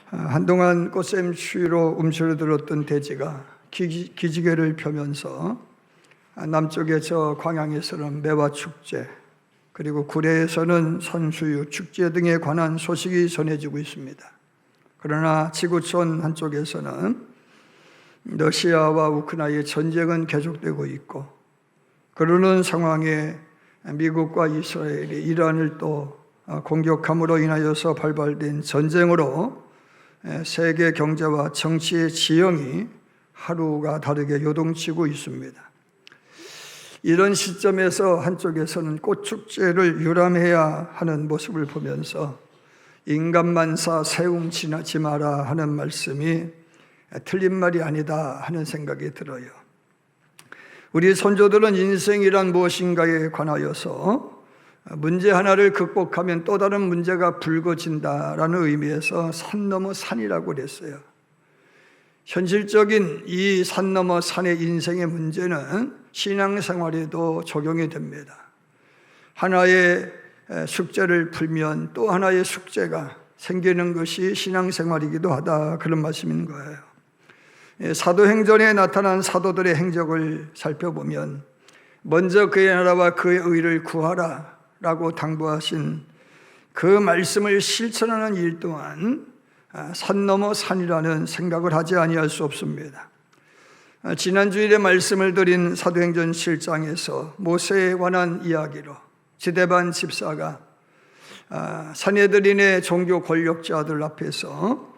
한동안 꽃샘 추위로 움츠러들었던 대지가 기지개를 펴면서 남쪽의 저 광양에서는 매화 축제, 그리고 구례에서는 선수유 축제 등에 관한 소식이 전해지고 있습니다. 그러나 지구촌 한쪽에서는 러시아와 우크라이나의 전쟁은 계속되고 있고, 그러는 상황에 미국과 이스라엘이 이란을 또 공격함으로 인하여서 발발된 전쟁으로 세계 경제와 정치의 지형이 하루가 다르게 요동치고 있습니다. 이런 시점에서 한쪽에서는 꽃축제를 유람해야 하는 모습을 보면서 인간만사 세움 지나지 마라 하는 말씀이 틀린 말이 아니다 하는 생각이 들어요. 우리 선조들은 인생이란 무엇인가에 관하여서 문제 하나를 극복하면 또 다른 문제가 불거진다라는 의미에서 산 넘어 산이라고 그랬어요. 현실적인 이 산 넘어 산의 인생의 문제는 신앙생활에도 적용이 됩니다. 하나의 숙제를 풀면 또 하나의 숙제가 생기는 것이 신앙생활이기도 하다, 그런 말씀인 거예요. 사도행전에 나타난 사도들의 행적을 살펴보면 먼저 그의 나라와 그의 의를 구하라 라고 당부하신 그 말씀을 실천하는 일 또한 산 넘어 산이라는 생각을 하지 아니할 수 없습니다. 지난 주일에 말씀을 드린 사도행전 7장에서 모세에 관한 이야기로 스데반 집사가 산헤드린의 종교 권력자들 앞에서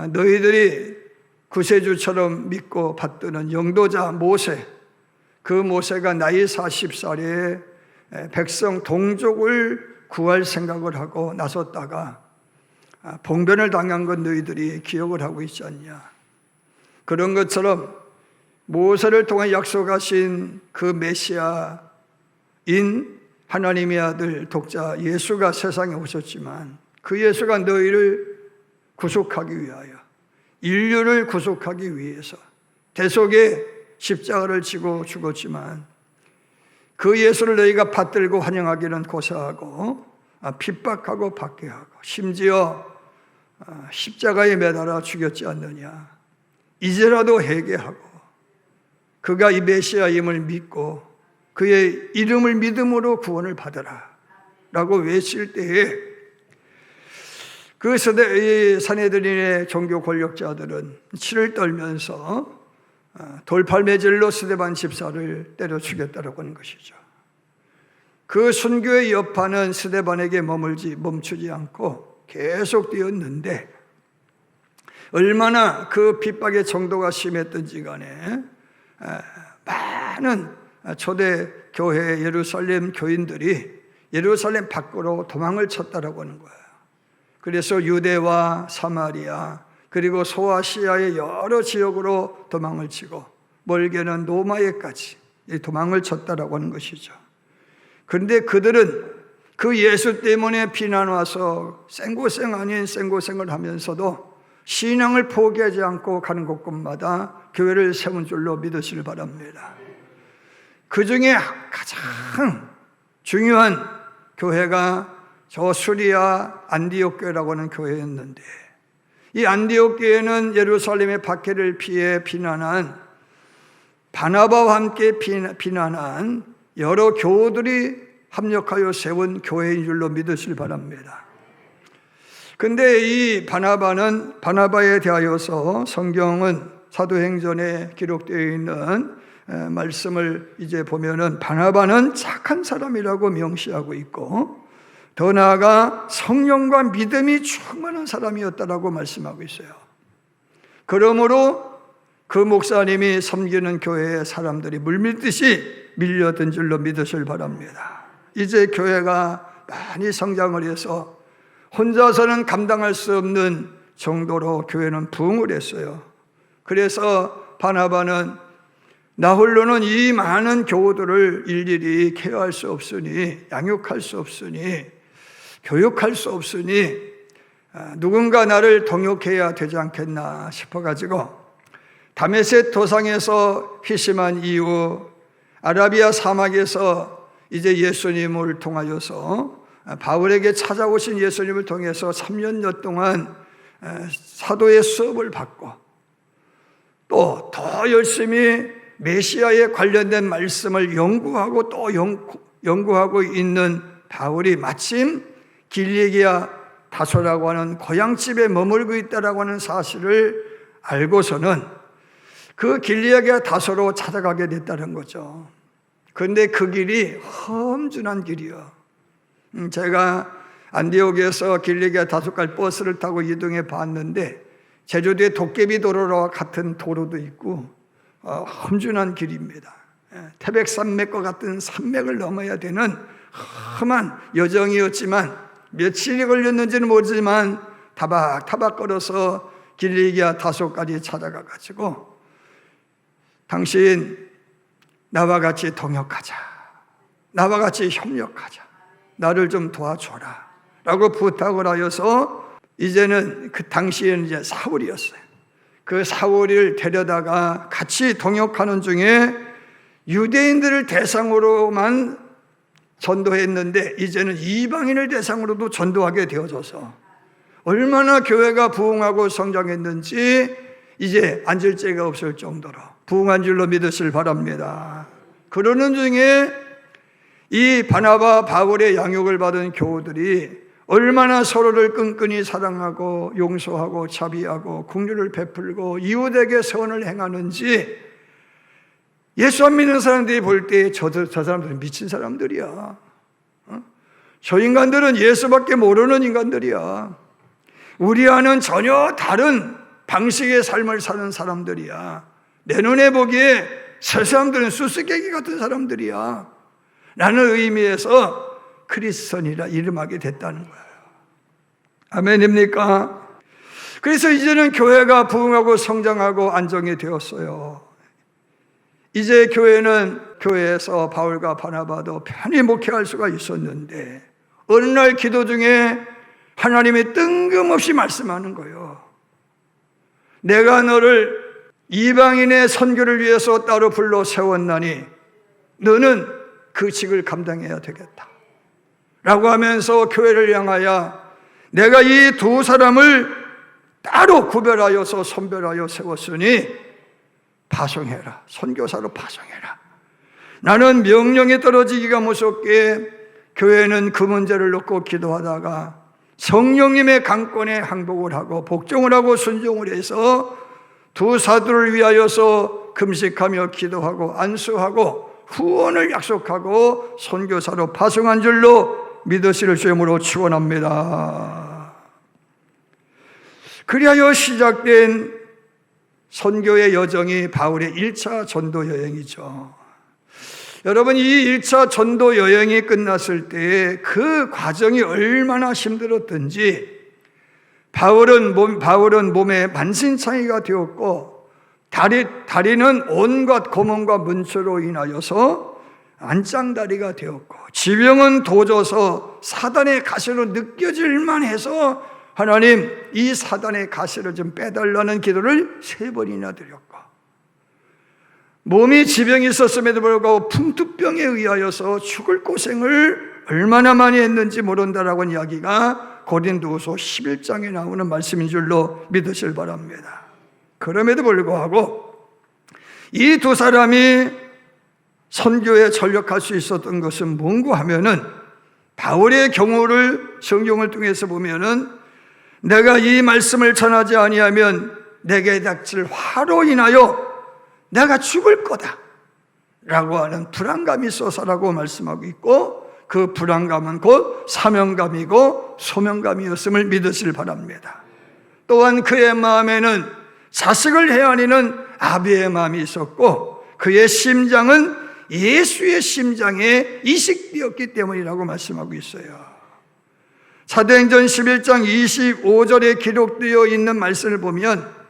너희들이 구세주처럼 믿고 받드는 영도자 모세, 그 모세가 나이 40살에 백성 동족을 구할 생각을 하고 나섰다가 봉변을 당한 건 너희들이 기억을 하고 있지 않냐. 그런 것처럼 모세를 통해 약속하신 그 메시아인 하나님의 아들 독자 예수가 세상에 오셨지만 그 예수가 너희를 구속하기 위하여, 인류를 구속하기 위해서 대속의 십자가를 지고 죽었지만 그 예수를 너희가 받들고 환영하기는 고사하고 핍박하고 박해하고 심지어 십자가에 매달아 죽였지 않느냐. 이제라도 회개하고 그가 이 메시아임을 믿고 그의 이름을 믿음으로 구원을 받으라 라고 외칠 때에 그 세대의 산헤드린의 종교 권력자들은 치를 떨면서 돌팔매질로 스데반 집사를 때려 죽였다라고 하는 것이죠. 그 순교의 여파는 스데반에게 멈추지 않고 계속 되었는데, 얼마나 그 핍박의 정도가 심했던지 간에 많은 초대 교회 예루살렘 교인들이 예루살렘 밖으로 도망을 쳤다라고 하는 거예요. 그래서 유대와 사마리아 그리고 소아시아의 여러 지역으로 도망을 치고 멀게는 노마에까지 도망을 쳤다라고 하는 것이죠. 그런데 그들은 그 예수 때문에 비난 와서 생고생 아닌 생고생을 하면서도 신앙을 포기하지 않고 가는 곳곳마다 교회를 세운 줄로 믿으시길 바랍니다. 그 중에 가장 중요한 교회가 저 수리아 안디옥 교회라고 하는 교회였는데, 이 안디옥 교회는 예루살렘의 박해를 피해 비난한 바나바와 함께 비난한 여러 교우들이 합력하여 세운 교회인 줄로 믿으시길 바랍니다. 그런데 이 바나바에 대하여서 성경은 사도행전에 기록되어 있는 말씀을 이제 보면은 바나바는 착한 사람이라고 명시하고 있고, 더 나아가 성령과 믿음이 충만한 사람이었다라고 말씀하고 있어요. 그러므로 그 목사님이 섬기는 교회에 사람들이 물밀듯이 밀려든 줄로 믿으실 바랍니다. 이제 교회가 많이 성장을 해서 혼자서는 감당할 수 없는 정도로 교회는 부흥을 했어요. 그래서 바나바는 나 홀로는 이 많은 교우들을 일일이 케어할 수 없으니, 양육할 수 없으니, 교육할 수 없으니 누군가 나를 동역해야 되지 않겠나 싶어가지고 다메섹 도상에서 회심한 이후 아라비아 사막에서 이제 예수님을 통하여서 바울에게 찾아오신 예수님을 통해서 3년여 동안 사도의 수업을 받고 또 더 열심히 메시아에 관련된 말씀을 연구하고 또 연구하고 있는 바울이 마침 길리기아 다소라고 하는 고향집에 머물고 있다라고 하는 사실을 알고서는 그 길리기아 다소로 찾아가게 됐다는 거죠. 그런데 그 길이 험준한 길이요. 제가 안디옥에서 길리기아 다소까지 버스를 타고 이동해 봤는데 제주도의 도깨비 도로와 같은 도로도 있고 험준한 길입니다. 태백산맥과 같은 산맥을 넘어야 되는 험한 여정이었지만 며칠이 걸렸는지는 모르지만 타박타박 걸어서 길리기아 다소까지 찾아가가지고 당신 나와 같이 동역하자, 나와 같이 협력하자, 나를 좀 도와줘라 라고 부탁을 하여서 이제는 그 당시에는 이제 사울이었어요. 그 사울을 데려다가 같이 동역하는 중에 유대인들을 대상으로만 전도했는데 이제는 이방인을 대상으로도 전도하게 되어져서 얼마나 교회가 부흥하고 성장했는지 이제 앉을 데가 없을 정도로 부흥한 줄로 믿으시길 바랍니다. 그러는 중에 이 바나바 바울의 양육을 받은 교우들이 얼마나 서로를 끈끈이 사랑하고 용서하고 자비하고 긍휼을 베풀고 이웃에게 선을 행하는지 예수 안 믿는 사람들이 볼 때 저 사람들은 미친 사람들이야. 저 인간들은 예수밖에 모르는 인간들이야. 우리와는 전혀 다른 방식의 삶을 사는 사람들이야. 내 눈에 보기에 저 사람들은 수수께끼 같은 사람들이야 라는 의미에서 크리스천이라 이름하게 됐다는 거예요. 아멘입니까? 그래서 이제는 교회가 부흥하고 성장하고 안정이 되었어요. 이제 교회에서 바울과 바나바도 편히 목회할 수가 있었는데 어느 날 기도 중에 하나님이 뜬금없이 말씀하는 거예요. 내가 너를 이방인의 선교를 위해서 따로 불러 세웠나니 너는 그 직을 감당해야 되겠다 라고 하면서 교회를 향하여 내가 이 두 사람을 따로 구별하여서 선별하여 세웠으니 파송해라, 선교사로 파송해라. 나는 명령이 떨어지기가 무섭게 교회는 그 문제를 놓고 기도하다가 성령님의 강권에 항복을 하고 복종을 하고 순종을 해서 두 사도를 위하여서 금식하며 기도하고 안수하고 후원을 약속하고 선교사로 파송한 줄로 믿으실 수 있음으로 축원합니다. 그리하여 시작된 선교의 여정이 바울의 1차 전도 여행이죠. 여러분, 이 1차 전도 여행이 끝났을 때 그 과정이 얼마나 힘들었던지 바울은 몸에 만신창이가 되었고 다리는 온갖 고문과 문초로 인하여서 안짱다리가 되었고 지병은 도져서 사단의 가시로 느껴질만 해서 하나님 이 사단의 가시를 좀 빼달라는 기도를 3번이나 드렸고 몸이 지병이 있었음에도 불구하고 풍투병에 의하여서 죽을 고생을 얼마나 많이 했는지 모른다라고 하는 이야기가 고린도후서 11장에 나오는 말씀인 줄로 믿으실 바랍니다. 그럼에도 불구하고 이 두 사람이 선교에 전력할 수 있었던 것은 뭔가 하면은 바울의 경우를 성경을 통해서 보면은 내가 이 말씀을 전하지 아니하면 내게 닥칠 화로 인하여 내가 죽을 거다 라고 하는 불안감이 있어서라고 말씀하고 있고 그 불안감은 곧 사명감이고 소명감이었음을 믿으시길 바랍니다. 또한 그의 마음에는 자식을 헤아리는 아비의 마음이 있었고 그의 심장은 예수의 심장에 이식되었기 때문이라고 말씀하고 있어요. 사도행전 11장 25절에 기록되어 있는 말씀을 보면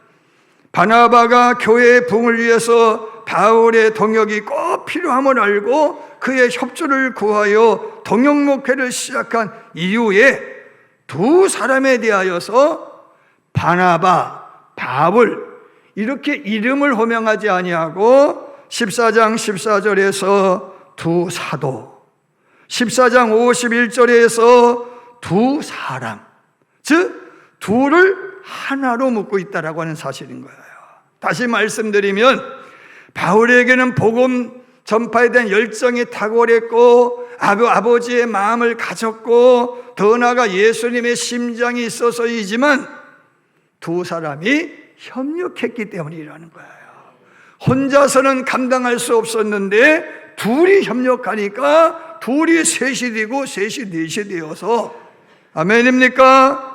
바나바가 교회의 부흥을 위해서 바울의 동역이 꼭 필요함을 알고 그의 협조를 구하여 동역 목회를 시작한 이후에 두 사람에 대하여서 바나바, 바울 이렇게 이름을 호명하지 아니하고 14장 14절에서 두 사도, 14장 51절에서 두 사람, 즉 둘을 하나로 묶고 있다라고 하는 사실인 거예요. 다시 말씀드리면 바울에게는 복음 전파에 대한 열정이 탁월했고 아버지의 마음을 가졌고 더 나아가 예수님의 심장이 있어서이지만 두 사람이 협력했기 때문이라는 거예요. 혼자서는 감당할 수 없었는데 둘이 협력하니까 둘이 셋이 되고 셋이 넷이 되어서, 아멘입니까?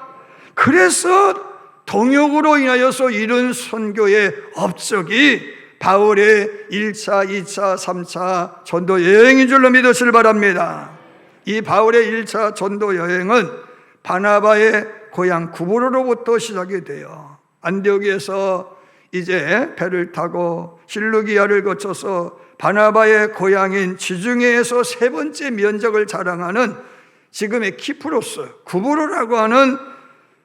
그래서 동역으로 인하여서 이룬 선교의 업적이 바울의 1차, 2차, 3차 전도 여행인 줄로 믿으시길 바랍니다. 이 바울의 1차 전도 여행은 바나바의 고향 구브로로부터 시작이 돼요. 안디옥에서 이제 배를 타고 실루기아를 거쳐서 바나바의 고향인 지중해에서 세 번째 면적을 자랑하는 지금의 키프로스, 구브로라고 하는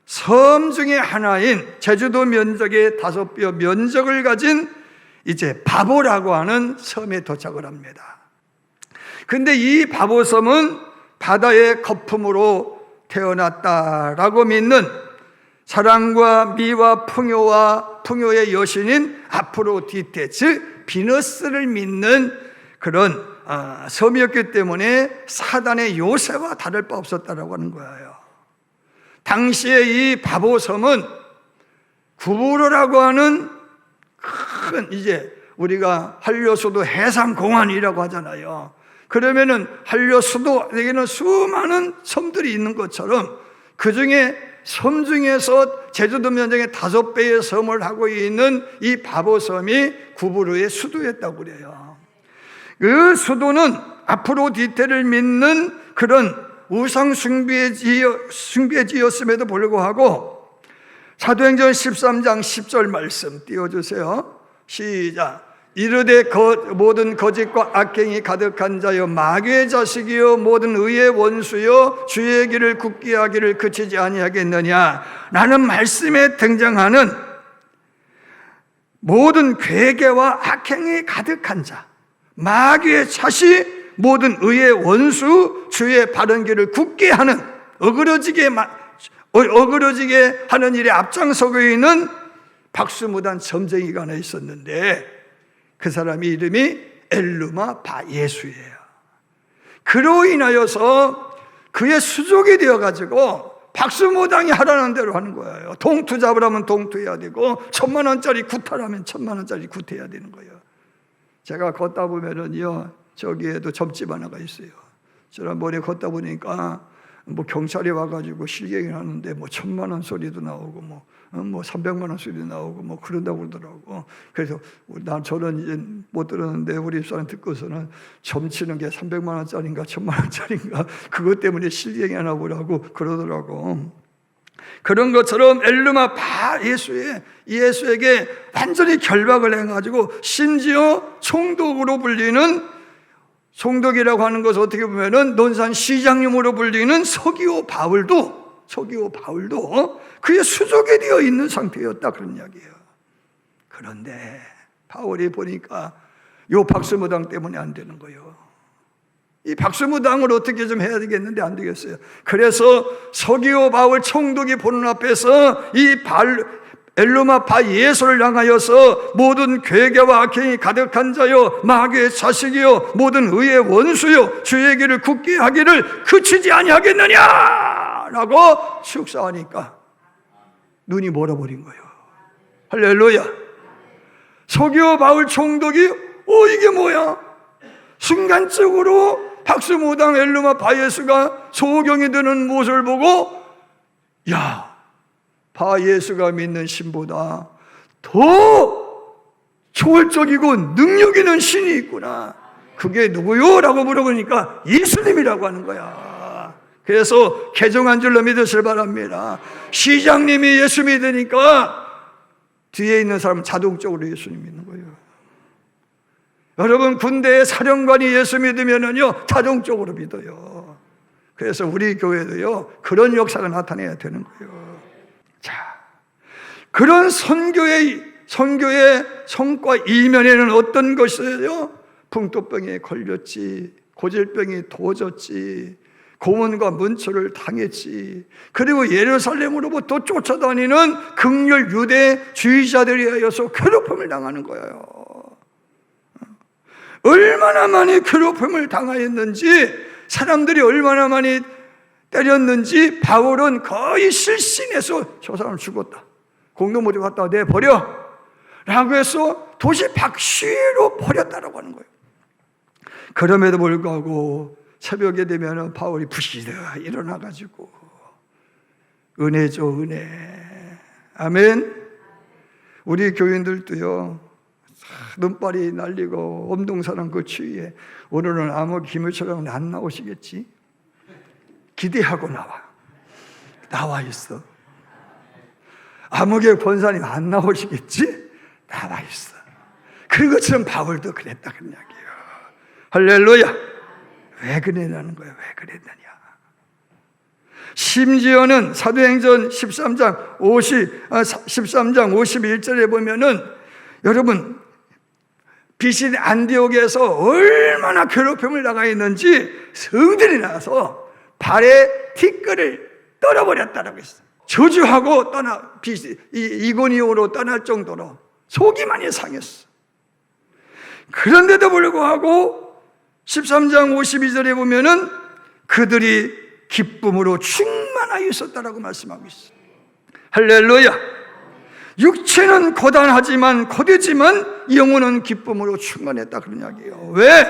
섬 중에 하나인 제주도 면적의 5배 면적을 가진 이제 바보라고 하는 섬에 도착을 합니다. 근데 이 바보섬은 바다의 거품으로 태어났다라고 믿는 사랑과 미와 풍요의 여신인 아프로디테, 즉 비너스를 믿는 그런 섬이었기 때문에 사단의 요새와 다를 바 없었다라고 하는 거예요. 당시에 이 바보섬은 구브로라고 하는 큰, 이제 우리가 한려수도 해상공원이라고 하잖아요. 그러면은 한려수도에게는 수많은 섬들이 있는 것처럼 그 중에 섬 중에서 제주도 면적의 5배의 섬을 하고 있는 이 바보섬이 구브로의 수도였다고 그래요. 그 수도는 아프로디테를 믿는 그런 우상 숭배에 지었음에도 불구하고 사도행전 13장 10절 말씀 띄워주세요. 시작. 이르되 모든 거짓과 악행이 가득한 자여 마귀의 자식이여 모든 의의 원수여 주의 길을 굳게 하기를 그치지 아니하겠느냐. 라는 말씀에 등장하는 모든 괴계와 악행이 가득한 자, 마귀의 자식, 모든 의의 원수, 주의 바른 길을 굳게 하는, 어그러지게 하는 일에 앞장서고 있는 박수무단 점쟁이가 하나 있었는데 그 사람이 이름이 엘루마 바 예수예요. 그로 인하여서 그의 수족이 되어가지고 박수무당이 하라는 대로 하는 거예요. 동투 잡으라면 동투해야 되고 1,000,000원짜리 구타라면 1,000,000원짜리 구타해야 되는 거예요. 제가 걷다 보면은요, 저기에도 점집 하나가 있어요. 지난번에 걷다 보니까 뭐 경찰이 와가지고 실갱이를 하는데 뭐 1,000,000원 소리도 나오고 뭐 300만 원 소리도 나오고 뭐 그런다고 그러더라고. 그래서 저는 이제 못 들었는데 우리 집사람 듣고서는 점치는 게 300만 원짜리인가 1,000만 원짜리인가 그것 때문에 실갱이 하나 보라고 그러더라고. 그런 것처럼 엘루마 바 예수에게 완전히 결박을 해가지고 심지어 총독으로 불리는, 총독이라고 하는 것은 어떻게 보면은 논산 시장님으로 불리는 서기오 바울도 그의 수족이 되어 있는 상태였다, 그런 이야기예요. 그런데 바울이 보니까 요 박수무당 때문에 안 되는 거예요. 이 박수무당을 어떻게 좀 해야 되겠는데 안 되겠어요. 그래서 서기오 바울 총독이 보는 앞에서 이 엘루마 바 예수를 향하여서 모든 괴계와 악행이 가득한 자여 마귀의 자식이여 모든 의의 원수여 주의 길을 굳게 하기를 그치지 아니하겠느냐 라고 축사하니까 눈이 멀어버린 거예요. 할렐루야. 서기오 바울 총독이 이게 뭐야? 순간적으로 박수무당 엘루마 바 예수가 소경이 되는 모습을 보고, 야, 바 예수가 믿는 신보다 더 초월적이고 능력 있는 신이 있구나. 그게 누구요? 라고 물어보니까 예수님이라고 하는 거야. 그래서 개종한 줄로 믿으시길 바랍니다. 시장님이 예수 믿으니까 뒤에 있는 사람은 자동적으로 예수님 믿는 거예요. 여러분, 군대의 사령관이 예수 믿으면은요 자동적으로 믿어요. 그래서 우리 교회도요 그런 역사가 나타내야 되는 거예요. 자, 그런 선교의 성과 이면에는 어떤 것이에요? 풍토병에 걸렸지, 고질병이 도졌지, 고문과 문초를 당했지. 그리고 예루살렘으로부터 쫓아다니는 극렬 유대주의자들에 의해서 괴롭힘을 당하는 거예요. 얼마나 많이 괴롭힘을 당하였는지, 사람들이 얼마나 많이 때렸는지 바울은 거의 실신해서 저 사람 죽었다, 공동모지 갖다가 내버려 라고 해서 도시 박시로 버렸다라고 하는 거예요. 그럼에도 불구하고 새벽에 되면 바울이 부시르 일어나가지고 은혜죠, 은혜. 아멘. 우리 교인들도요, 눈발이 날리고 엄동사랑 그 추위에 오늘은 암흑 기물처럼 안 나오시겠지? 기대하고 나와 있어. 암흑의 권사님 안 나오시겠지? 나와 있어. 그것처럼 바울도 그랬다 그런 이야기예요. 할렐루야. 왜 그랬냐는 거예요. 왜 그랬느냐. 심지어는 사도행전 13장 51절에 보면은, 여러분, 비신 안디옥에서 얼마나 괴롭힘을 당하 있는지 성들이 나서 발에 티끌을 떨어버렸다라고 했어요. 저주하고 이고니오로 떠날 정도로 속이 많이 상했어. 그런데도 불구하고 13장 52절에 보면은 그들이 기쁨으로 충만하여 있었다라고 말씀하고 있어요. 할렐루야. 육체는 고단하지만 고되지만 영혼은 기쁨으로 충만했다 그런 이야기예요. 왜?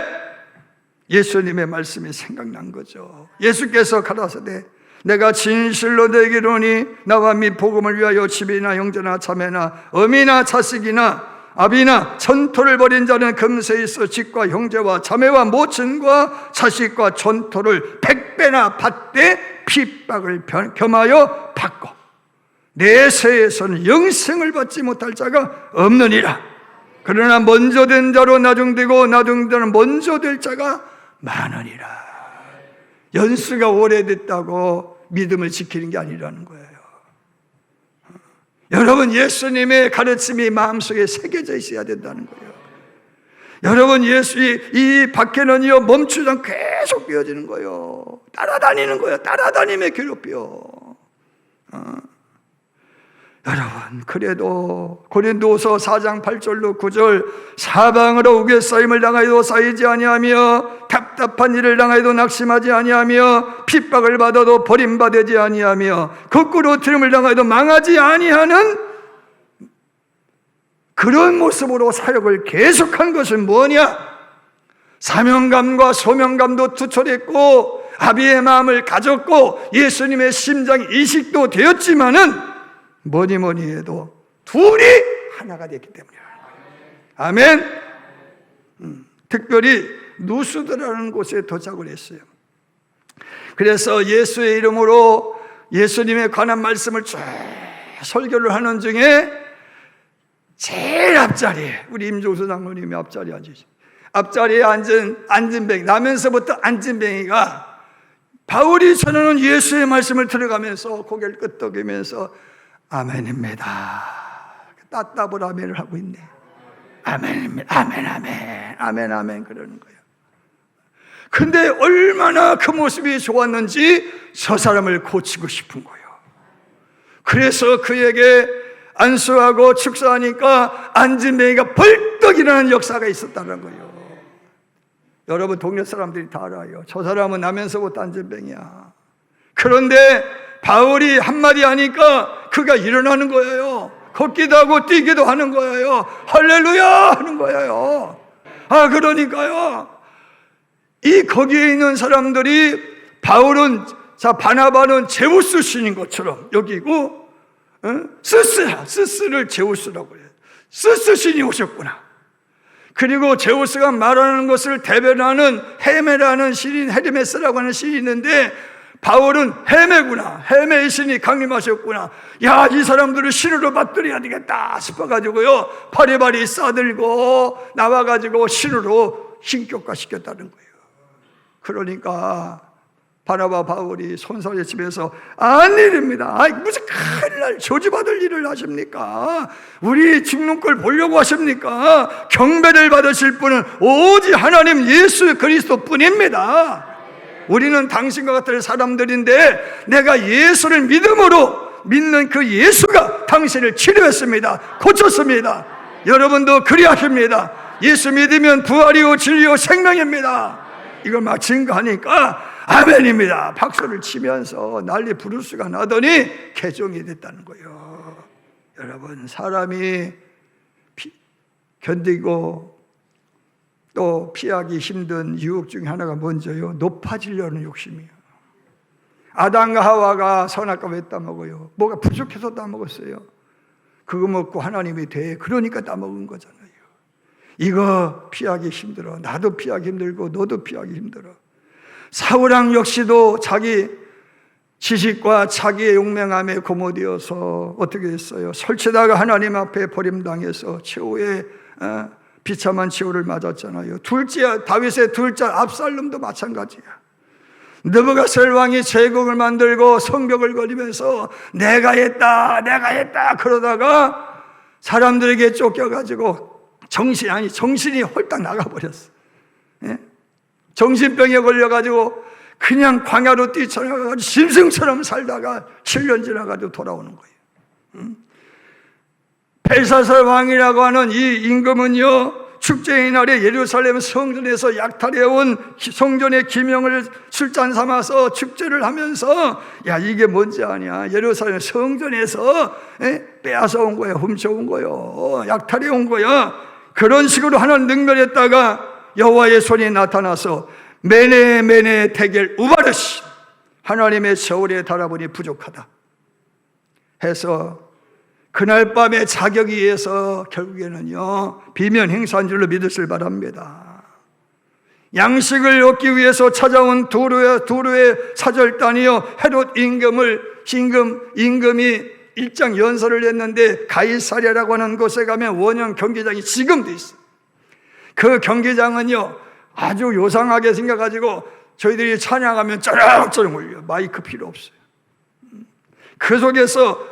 예수님의 말씀이 생각난 거죠. 예수께서 가라사대 내가 진실로 너에게 이르노니 나와 및 복음을 위하여 집이나 형제나 자매나 어미나 자식이나 아비나 전토를 벌인 자는 금세에 있어 집과 형제와 자매와 모친과 자식과 전토를 100배나 받되 핍박을 겸하여 받고 내 세에서는 영생을 받지 못할 자가 없느니라. 그러나 먼저 된 자로 나중되고 나중된 자는 먼저 될 자가 많으니라. 연수가 오래됐다고 믿음을 지키는 게 아니라는 거예요. 여러분, 예수님의 가르침이 마음속에 새겨져 있어야 된다는 거예요. 여러분, 이 밖에는요 멈추지 않고 계속 되어지는 거예요. 따라다니는 거예요. 따라다니며 괴롭혀. 여러분, 그래도 고린도서 4장 8절로 9절 사방으로 우겨싸임을 당하여도 쌓이지 아니하며 답답한 일을 당하여도 낙심하지 아니하며 핍박을 받아도 버림받지 아니하며 거꾸로 트림을 당하여도 망하지 아니하는 그런 모습으로 사역을 계속한 것은 뭐냐? 사명감과 소명감도 투철했고 아비의 마음을 가졌고 예수님의 심장 이식도 되었지만은 뭐니 해도 둘이 하나가 됐기 때문이라는 거예요. 아멘. 특별히 누스드라는 곳에 도착을 했어요. 그래서 예수의 이름으로 예수님에 관한 말씀을 쭉 설교를 하는 중에 제일 앞자리에 우리 임종수 장로님이 앞자리에 앉으시죠. 앞자리에 앉은 뱅이, 나면서부터 앉은 뱅이가 바울이 전하는 예수의 말씀을 들어가면서 고개를 끄덕이면서 아멘입니다. 따따블 아멘을 하고 있네. 아멘입니다. 아멘, 아멘, 아멘, 아멘 그러는 거예요. 근데 얼마나 그 모습이 좋았는지 저 사람을 고치고 싶은 거예요. 그래서 그에게 안수하고 축사하니까 앉은 뱅이가 벌떡 일어나는 역사가 있었다는 거예요. 여러분, 동네 사람들이 다 알아요. 저 사람은 나면서부터 앉은 뱅이야. 그런데 바울이 한마디 하니까 그가 일어나는 거예요. 걷기도 하고 뛰기도 하는 거예요. 할렐루야 하는 거예요. 그러니까요, 거기에 있는 사람들이 바나바는 제우스 신인 것처럼 여기고, 스스를 제우스라고 해요. 스스 신이 오셨구나. 그리고 제우스가 말하는 것을 대변하는 헤메라는 신인, 헤르메스라고 하는 신이 있는데 바울은 헤메구나, 헤메의 신이 강림하셨구나. 야, 이 사람들을 신으로 받들어야 되겠다 싶어가지고요 바리바리 싸들고 나와가지고 신으로 신격화시켰다는 거예요. 그러니까 바나바 바울이 손살의 집에서 아니랍니다. 무슨 큰일 날 저주받을 일을 하십니까? 우리 죽는 걸 보려고 하십니까? 경배를 받으실 분은 오직 하나님 예수 그리스도 뿐입니다. 우리는 당신과 같은 사람들인데 내가 예수를 믿는 그 예수가 당신을 치료했습니다. 고쳤습니다. 여러분도 그리하십니다. 예수 믿으면 부활이요 진리요 생명입니다. 이걸 막 증거하니까 아멘입니다. 박수를 치면서 난리 부르스가 나더니 개종이 됐다는 거예요. 여러분, 사람이 견디고 또 피하기 힘든 유혹 중에 하나가 뭔지요? 높아지려는 욕심이에요. 아담과 하와가 선악과 왜 따먹어요? 뭐가 부족해서 따먹었어요. 그거 먹고 하나님이 돼. 그러니까 따먹은 거잖아요. 이거 피하기 힘들어. 나도 피하기 힘들고 너도 피하기 힘들어. 사울왕 역시도 자기 지식과 자기의 용맹함에 고무되어서 어떻게 했어요? 설치다가 하나님 앞에 버림당해서 최후의 비참한 최후를 맞았잖아요. 다윗의 둘째 압살롬도 마찬가지야. 느부갓네살 왕이 제국을 만들고 성벽을 거리면서 내가 했다 그러다가 사람들에게 쫓겨가지고 정신이 홀딱 나가버렸어. 예? 정신병에 걸려가지고 그냥 광야로 뛰쳐나가가지고 짐승처럼 살다가 7년 지나가지고 돌아오는 거예요. 벨사살 왕이라고 하는 이 임금은요, 축제의 날에 예루살렘 성전에서 약탈해온 성전의 기명을 술잔 삼아서 축제를 하면서 야, 이게 뭔지 아냐? 예루살렘 성전에서 빼앗아온 거야, 훔쳐온 거요, 약탈해온 거야. 그런 식으로 하나님 능멸했다가 여호와의 손이 나타나서 메네 테겔 우바르시, 하나님의 저울에 달아보니 부족하다 해서 그날 밤에 자격에 의해서 결국에는요, 비면 행사한 줄로 믿으실 바랍니다. 양식을 얻기 위해서 찾아온 두루의 사절단이요, 헤롯 임금이 일장 연설을 했는데 가이사랴라고 하는 곳에 가면 원형 경기장이 지금도 있어요. 그 경기장은요, 아주 요상하게 생겨가지고 저희들이 찬양하면 쩌렁쩌렁 울려요. 마이크 필요 없어요. 그 속에서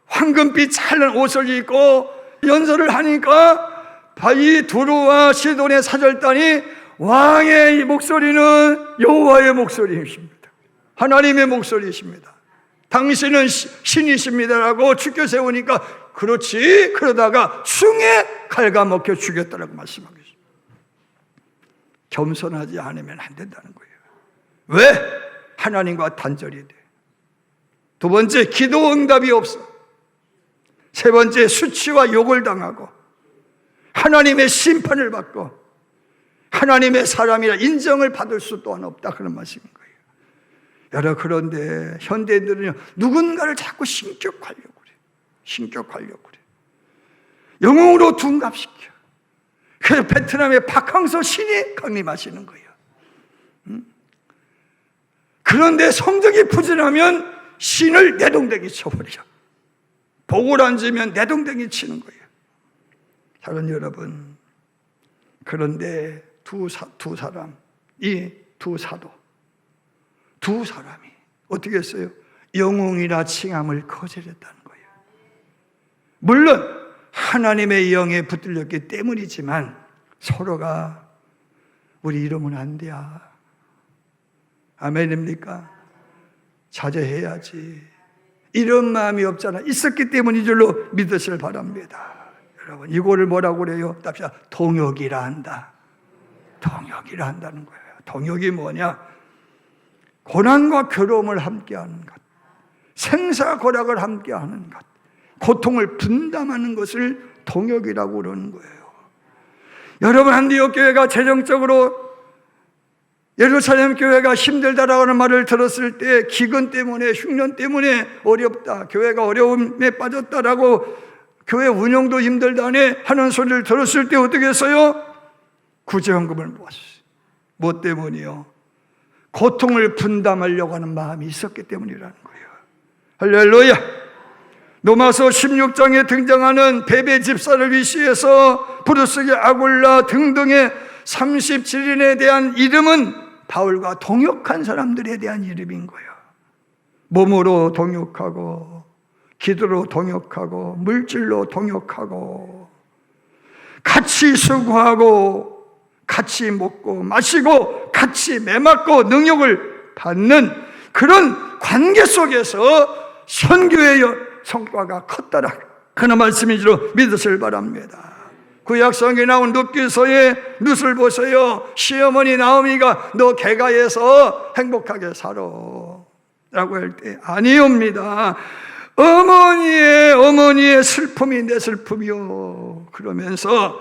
황금빛 찰는 옷을 입고 연설을 하니까 이 두루와 시돈의 사절단이 왕의 목소리는 여호와의 목소리이십니다. 하나님의 목소리이십니다. 당신은 신이십니다라고 죽여 세우니까 그렇지, 그러다가 충에 갉아먹혀 죽였다라고 말씀하고 있습니다. 겸손하지 않으면 안 된다는 거예요. 왜? 하나님과 단절이 돼. 두 번째, 기도 응답이 없어. 세 번째, 수치와 욕을 당하고 하나님의 심판을 받고 하나님의 사람이라 인정을 받을 수 또한 없다, 그런 말씀인 거예요. 여러분, 그런데 현대인들은요, 누군가를 자꾸 신격하려고 그래. 영웅으로 둔갑시켜. 그래서 베트남의 박항서 신이 강림하시는 거예요. 그런데 성적이 부진하면 신을 내동댕이 쳐버려. 복을 안 주면 내동댕이 치는 거예요. 사랑하는 여러분, 그런데 두 사람, 이 두 사도, 두 사람이 어떻게 했어요? 영웅이라 칭함을 거절했다는 거예요. 물론 하나님의 영에 붙들렸기 때문이지만 서로가 우리 이러면 안 돼. 아멘입니까? 자제해야지. 이런 마음이 없잖아. 있었기 때문인 줄로 믿으시길 바랍니다. 여러분, 이거를 뭐라고 그래요? 답시다. 동역이라 한다. 동역이라 한다는 거예요. 동역이 뭐냐? 고난과 괴로움을 함께하는 것, 생사고락을 함께하는 것, 고통을 분담하는 것을 동역이라고 그러는 거예요. 여러분, 안디옥 교회가 재정적으로 예루살렘 교회가 힘들다라고 하는 말을 들었을 때 기근 때문에, 흉년 때문에 어렵다, 교회가 어려움에 빠졌다라고, 교회 운영도 힘들다네 하는 소리를 들었을 때 어떻게 했어요? 구제헌금을 모았어요. 뭐 때문이요? 고통을 분담하려고 하는 마음이 있었기 때문이라는 거예요. 할렐루야. 로마서 16장에 등장하는 베베 집사를 위시해서 부르스게 아굴라 등등의 37인에 대한 이름은 바울과 동역한 사람들에 대한 이름인 거예요. 몸으로 동역하고, 기도로 동역하고, 물질로 동역하고, 같이 수고하고, 같이 먹고 마시고, 같이 매맞고 능력을 받는 그런 관계 속에서 선교의 성과가 컸더라, 그런 말씀인 줄 믿으시길 바랍니다. 구약성경에 나온 룻기서의 룻을 보세요. 시어머니 나오미가 너 개가에서 행복하게 살아 라고 할 때 아니옵니다. 어머니의 슬픔이 내 슬픔이요 그러면서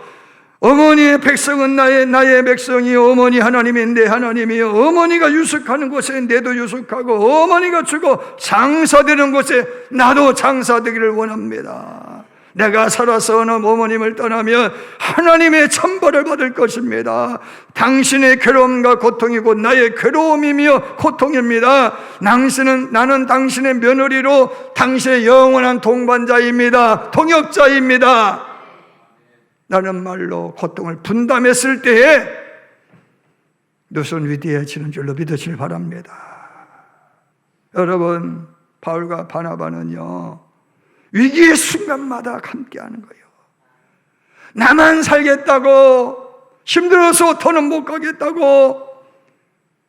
어머니의 백성은 나의 백성이요, 어머니 하나님이 내 하나님이요, 어머니가 유숙하는 곳에 내도 유숙하고 어머니가 죽어 장사되는 곳에 나도 장사되기를 원합니다. 내가 살아서 어느 어머님을 떠나면 하나님의 천벌을 받을 것입니다. 당신의 괴로움과 고통이 곧 나의 괴로움이며 고통입니다. 나는 당신의 며느리로 당신의 영원한 동반자입니다. 동역자입니다. 라는 말로 고통을 분담했을 때에 룻은 위대해지는 줄로 믿으시길 바랍니다. 여러분, 바울과 바나바는요, 위기의 순간마다 함께하는 거예요. 나만 살겠다고, 힘들어서 더는 못 가겠다고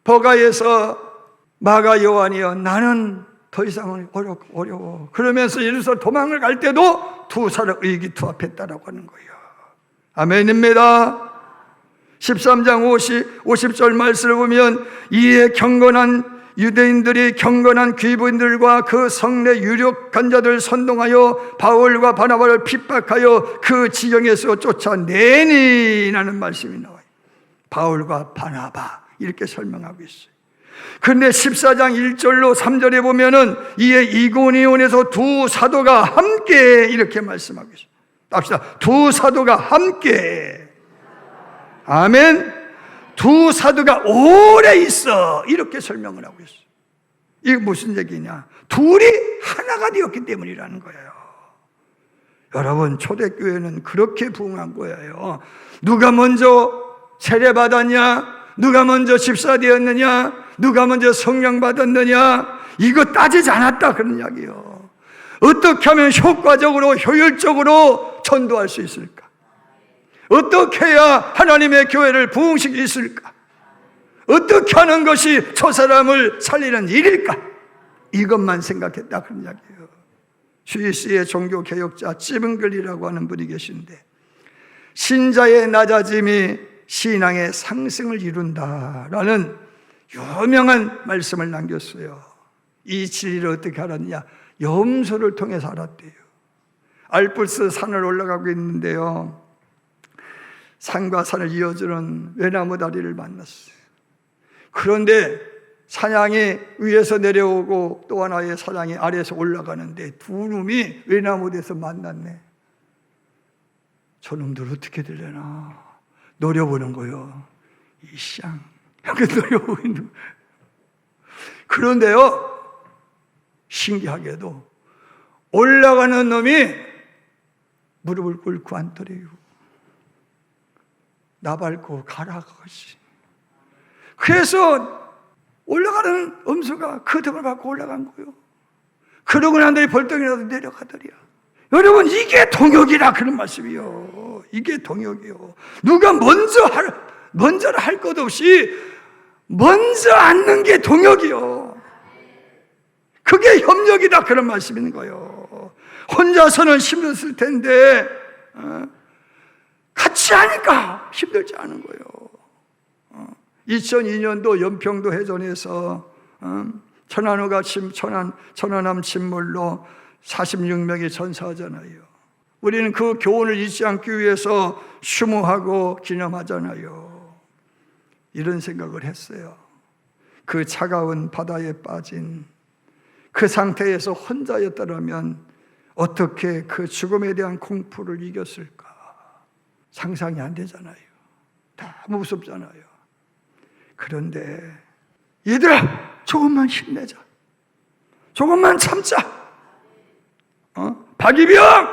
버가에서 마가 요한이여 나는 더 이상은 어려워 그러면서 예루살렘 도망을 갈 때도 두 사람 의기투합했다라고 하는 거예요. 아멘입니다. 13장 50절 말씀을 보면 이에 경건한 유대인들이 경건한 귀부인들과 그 성내 유력 간자들 선동하여 바울과 바나바를 핍박하여 그 지경에서 쫓아내니 라는 말씀이 나와요. 바울과 바나바 이렇게 설명하고 있어요. 그런데 14장 1절로 3절에 보면은 이에 이고니온에서 두 사도가 함께 이렇게 말씀하고 있어요. 합시다. 두 사도가 함께. 아멘. 두 사도가 오래 있어 이렇게 설명을 하고 있어요. 이게 무슨 얘기냐? 둘이 하나가 되었기 때문이라는 거예요. 여러분, 초대교회는 그렇게 부흥한 거예요. 누가 먼저 세례받았냐? 누가 먼저 집사되었느냐? 누가 먼저 성령 받았느냐? 이거 따지지 않았다 그런 이야기예요. 어떻게 하면 효과적으로 효율적으로 전도할 수 있을까? 어떻게 해야 하나님의 교회를 부흥시킬 수 있을까? 어떻게 하는 것이 저 사람을 살리는 일일까? 이것만 생각했다 그런 이야기예요. 스위스의 종교개혁자 찌븐글리라고 하는 분이 계신데 신자의 낮아짐이 신앙의 상승을 이룬다라는 유명한 말씀을 남겼어요. 이 진리를 어떻게 알았냐? 염소를 통해서 알았대요. 알프스 산을 올라가고 있는데요, 산과 산을 이어주는 외나무 다리를 만났어요. 그런데 사냥이 위에서 내려오고 또 하나의 사냥이 아래에서 올라가는데 두 놈이 외나무에서 만났네. 저놈들 어떻게 되려나 노려보는 거예요. 이쌍 이렇게 노려보고 있는 거예요. 그런데요, 신기하게도 올라가는 놈이 무릎을 꿇고 앉더래요. 나 밟고 가라 그것이. 그래서 올라가는 염소가 그 등을 밟고 올라간 거예요. 그러고 난 다음에 벌떡이라도 내려가더리야. 여러분, 이게 동역이라 그런 말씀이요. 이게 동역이요. 누가 먼저를 할 것 없이 먼저 앉는 게 동역이요. 그게 협력이다 그런 말씀인 거예요. 혼자서는 힘들었을 텐데 같이 하니까 힘들지 않은 거예요. 2002년도 연평도 해전에서 천안함 침몰로 46명이 전사하잖아요. 우리는 그 교훈을 잊지 않기 위해서 추모하고 기념하잖아요. 이런 생각을 했어요. 그 차가운 바다에 빠진 그 상태에서 혼자였더라면 어떻게 그 죽음에 대한 공포를 이겼을까? 상상이 안 되잖아요. 다 무섭잖아요. 그런데 얘들아, 조금만 힘내자. 조금만 참자. 박이병,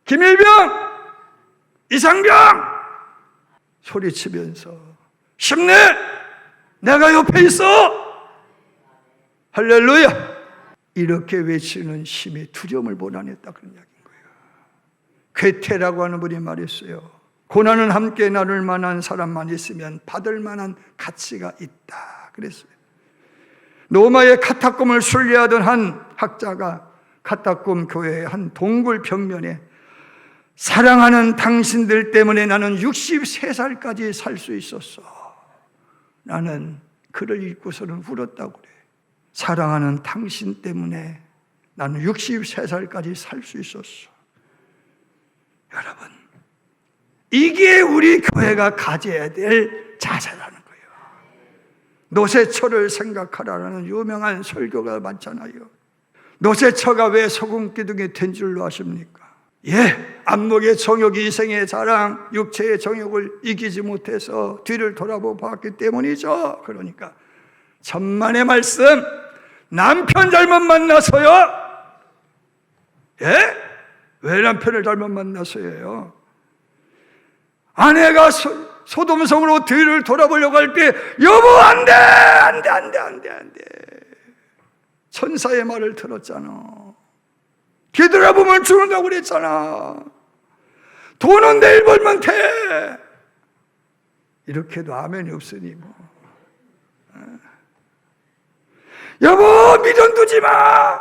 김일병, 이상병 소리치면서 힘내! 내가 옆에 있어! 할렐루야! 이렇게 외치는 힘이 두려움을 몰아냈다 그런 이야기인 거예요. 괴테라고 하는 분이 말했어요. 고난은 함께 나눌 만한 사람만 있으면 받을 만한 가치가 있다 그랬어요. 로마의 카타콤을 순례하던 한 학자가 카타콤 교회의 한 동굴 벽면에 사랑하는 당신들 때문에 나는 63살까지 살 수 있었어. 나는 글을 읽고서는 울었다고 그래. 사랑하는 당신 때문에 나는 63살까지 살 수 있었어. 여러분, 이게 우리 교회가 가져야 될 자세라는 거예요. 노새처를 생각하라는 유명한 설교가 많잖아요. 노새처가 왜 소금기둥이 된 줄로 아십니까? 안목의 정욕이 이생의 자랑, 육체의 정욕을 이기지 못해서 뒤를 돌아보고 봤기 때문이죠. 그러니까 천만의 말씀, 남편 잘못 만나서요. 왜 남편을 잘못 만나서요? 아내가 소돔성으로 뒤를 돌아보려고 할 때 여보 안 돼. 천사의 말을 들었잖아. 뒤돌아보면 죽는다고 그랬잖아. 돈은 내일 벌면 돼. 이렇게도 아멘이 없으니 뭐. 여보 미련 두지 마.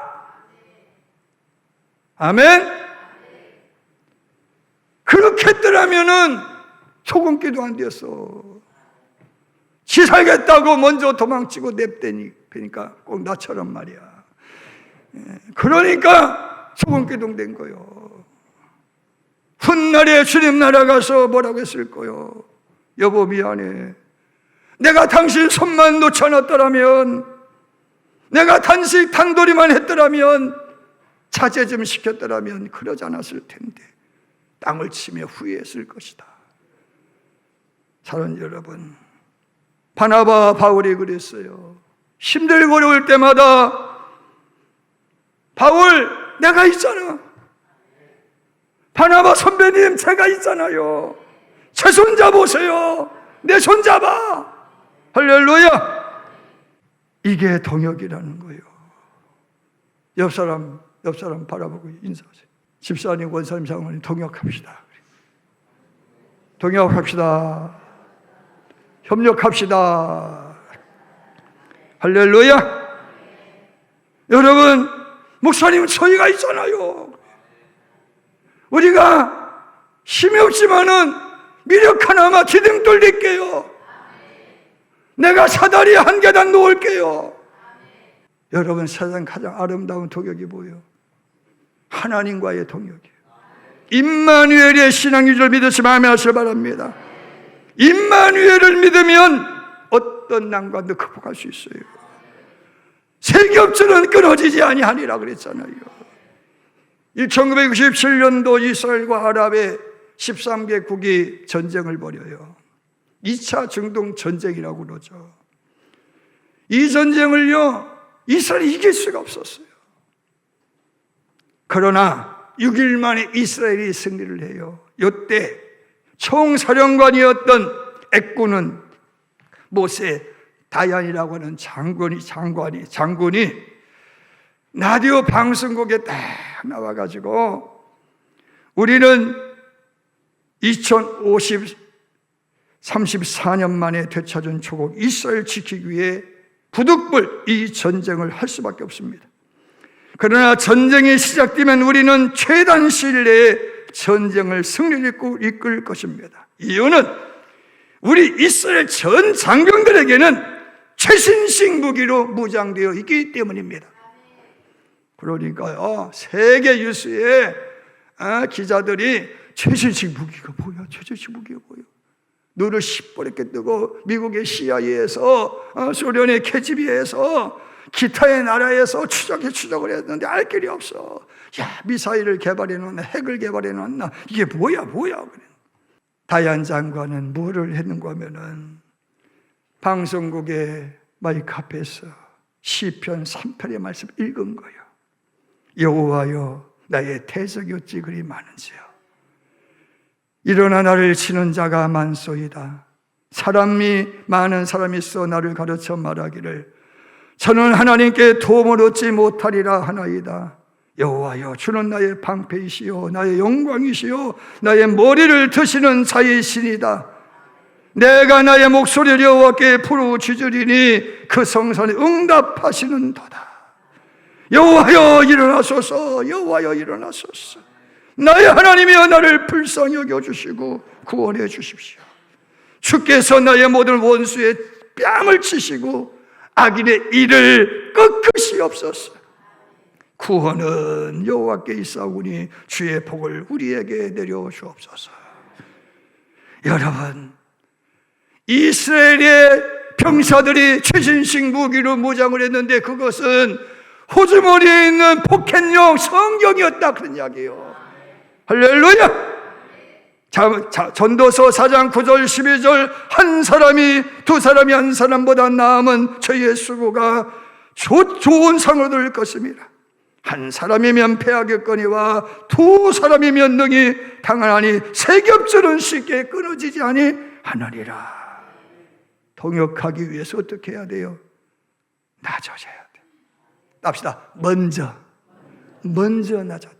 아멘. 그렇게 했더라면은 소금기도 안 되었어. 지 살겠다고 먼저 도망치고 냅대니까 꼭 나처럼 말이야. 그러니까 소금기둥 된 거요. 훗날에 주님 나라 가서 뭐라고 했을 거요? 여보 미안해. 내가 당신 손만 놓지 않았더라면, 내가 단식 단도리만 했더라면, 자제 좀 시켰더라면 그러지 않았을 텐데 땅을 치며 후회했을 것이다. 사랑하는 여러분, 바나바와 바울이 그랬어요. 힘들고 어려울 때마다 바울 내가 있잖아. 바나바 선배님 제가 있잖아요. 제 손 잡으세요. 내 손 잡아. 할렐루야. 이게 동역이라는 거예요. 옆 사람 바라보고 인사하세요. 집사님, 원사님, 장모님 동역합시다. 동역합시다. 협력합시다. 할렐루야. 여러분, 목사님 저희가 있잖아요. 우리가 힘이 없지만은 미력 하나만 기둥 릴게요. 내가 사다리 한 계단 놓을게요. 여러분, 세상 가장 아름다운 동역이 뭐예요? 하나님과의 동역이에요. 임마누엘의 신앙 유지를 믿으시면 아멘 하시길 바랍니다. 임마누엘을 믿으면 어떤 난관도 극복할 수 있어요. 세겹줄은 끊어지지 아니하니라 그랬잖아요. 1997년도 이스라엘과 아랍의 13개국이 전쟁을 벌여요. 2차 중동 전쟁이라고 그러죠. 이 전쟁을요, 이스라엘이 이길 수가 없었어요. 그러나 6일 만에 이스라엘이 승리를 해요. 이때 총사령관이었던 애꾸는 모세 다얀이라고 하는 장군이 라디오 방송국에 딱 나와가지고 우리는 34년 만에 되찾은 조국 이스라엘 지키기 위해 부득불 이 전쟁을 할 수밖에 없습니다. 그러나 전쟁이 시작되면 우리는 최단 시일 내에 전쟁을 승리를 이끌 것입니다. 이유는 우리 이스라엘 전 장병들에게는 최신식 무기로 무장되어 있기 때문입니다. 그러니까요, 세계 뉴스에 기자들이 최신식 무기가 뭐야? 최신식 무기가 뭐야? 눈을 시뻘겋게 뜨고 미국의 CIA에서 소련의 KGB에서 기타의 나라에서 추적을 했는데 알 길이 없어. 야, 미사일을 개발해놨나, 핵을 개발해놨나, 이게 뭐야? 그래. 다얀 장관은 뭐를 했는가 하면은 방송국의 마이크 앞에서 시편 3편의 말씀 읽은 거예요. 여호와여, 나의 대적이 어찌 그리 많은지요. 일어나 나를 치는 자가 많소이다. 많은 사람이 있어 나를 가르쳐 말하기를 저는 하나님께 도움을 얻지 못하리라 하나이다. 여호와여, 주는 나의 방패이시요 나의 영광이시요 나의 머리를 드시는 자의 신이다. 내가 나의 목소리를 여호와께 부르짖으리니 그 성산에 응답하시는도다. 여호와여 일어나소서, 여호와여 일어나소서. 나의 하나님이여 나를 불쌍히 여겨주시고 구원해 주십시오. 주께서 나의 모든 원수의 뺨을 치시고 악인의 일을 꺾으시옵소서. 구원은 여호와께 있사오니 주의 복을 우리에게 내려주옵소서. 여러분, 이스라엘의 병사들이 최신식 무기로 무장을 했는데 그것은 호주머니에 있는 포켓용 성경이었다, 그런 이야기예요. 할렐루야. 전도서 4장 9절 12절 한 사람이 두 사람이 한 사람보다 나음은 저희의 수고가 좋은 상을 얻을 것입니다. 한 사람이면 패하겠거니와 두 사람이면 능히 당하나니 세 겹줄은 쉽게 끊어지지 아니하느니라. 통역하기 위해서 어떻게 해야 돼요? 낮아져야 돼요. 합시다. 먼저 낮아져야 돼.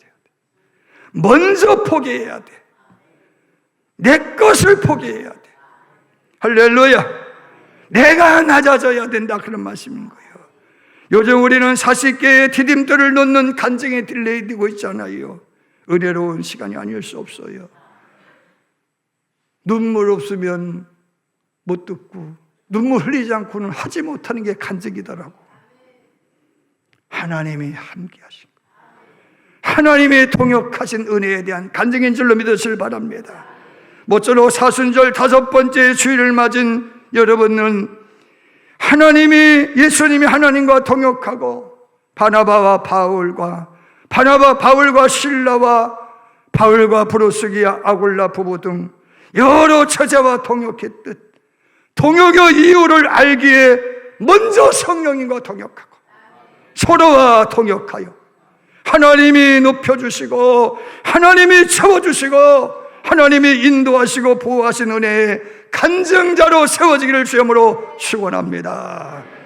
먼저 포기해야 돼. 내 것을 포기해야 돼. 할렐루야. 내가 낮아져야 된다, 그런 말씀인 거예요. 요즘 우리는 40개의 디딤돌을 놓는 간증에 딜레이되고 있잖아요. 은혜로운 시간이 아닐 수 없어요. 눈물 없으면 못 듣고 눈물 흘리지 않고는 하지 못하는 게 간증이더라고. 하나님이 함께 하신 거예요. 하나님의 통역하신 은혜에 대한 간증인 줄로 믿으시길 바랍니다. 모쪼록 사순절 5번째 주일을 맞은 여러분은 예수님이 하나님과 통역하고 바나바와 바울과 실라와 바울과 브루스기와 아굴라 부부 등 여러 처자와 통역했듯 통역의 이유를 알기에 먼저 성령님과 통역하고 서로와 통역하여 하나님이 높여주시고 하나님이 채워주시고 하나님이 인도하시고 보호하신 은혜의 간증자로 세워지기를 주님으로 축원합니다.